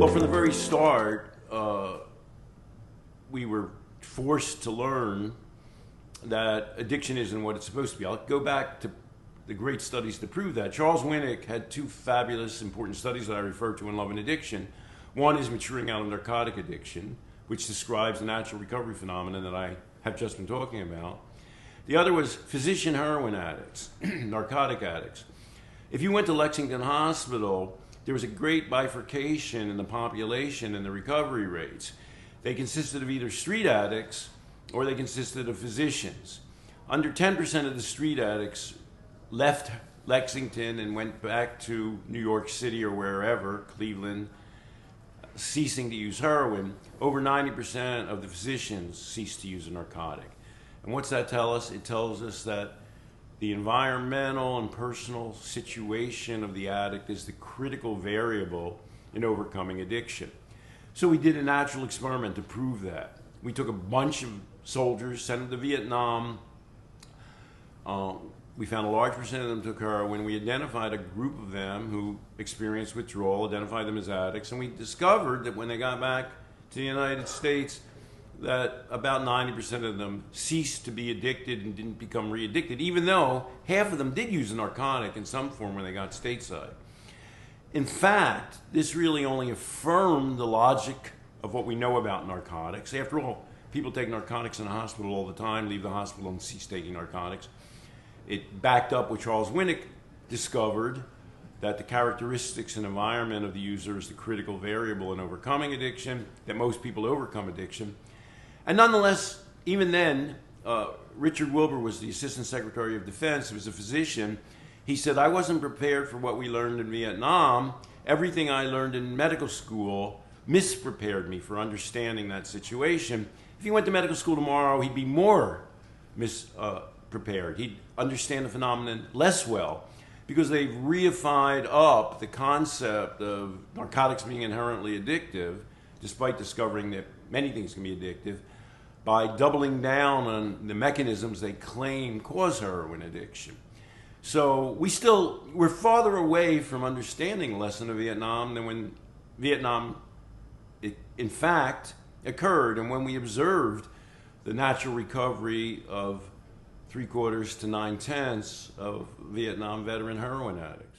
Well, from the very start, we were forced to learn that addiction isn't what it's supposed to be. I'll go back to the great studies to prove that. Charles Winick had two fabulous, important studies that I refer to in Love and Addiction. One is Maturing Out of Narcotic Addiction, which describes the natural recovery phenomenon that I have just been talking about. The other was Physician Heroin Addicts, narcotic addicts. If you went to Lexington Hospital, there was a great bifurcation in the population and the recovery rates. They consisted of either street addicts or they consisted of physicians. Under 10% of the street addicts left Lexington and went back to New York City or wherever, Cleveland, ceasing to use heroin. Over 90% of the physicians ceased to use a narcotic. And what's that tell us? It tells us that the environmental and personal situation of the addict is the critical variable in overcoming addiction. So we did a natural experiment to prove that. We took a bunch of soldiers, sent them to Vietnam. We found a large percent of them took heroin. We identified a group of them who experienced withdrawal, identified them as addicts, and we discovered that when they got back to the United States, that about 90% of them ceased to be addicted and didn't become re-addicted, even though half of them did use a narcotic in some form when they got stateside. In fact, this really only affirmed the logic of what we know about narcotics. After all, people take narcotics in the hospital all the time, leave the hospital and cease taking narcotics. It backed up what Charles Winick discovered, that the characteristics and environment of the user is the critical variable in overcoming addiction, that most people overcome addiction. And nonetheless, even then, Richard Wilbur was the Assistant Secretary of Defense. He was a physician. He said, I wasn't prepared for what we learned in Vietnam. Everything I learned in medical school misprepared me for understanding that situation. If he went to medical school tomorrow, he'd be more misprepared. He'd understand the phenomenon less well because they've reified up the concept of narcotics being inherently addictive, despite discovering that many things can be addictive, by doubling down on the mechanisms they claim cause heroin addiction. So we're farther away from understanding the lesson of Vietnam than when Vietnam, in fact, occurred, and when we observed the natural recovery of 3/4 to 9/10 of Vietnam veteran heroin addicts.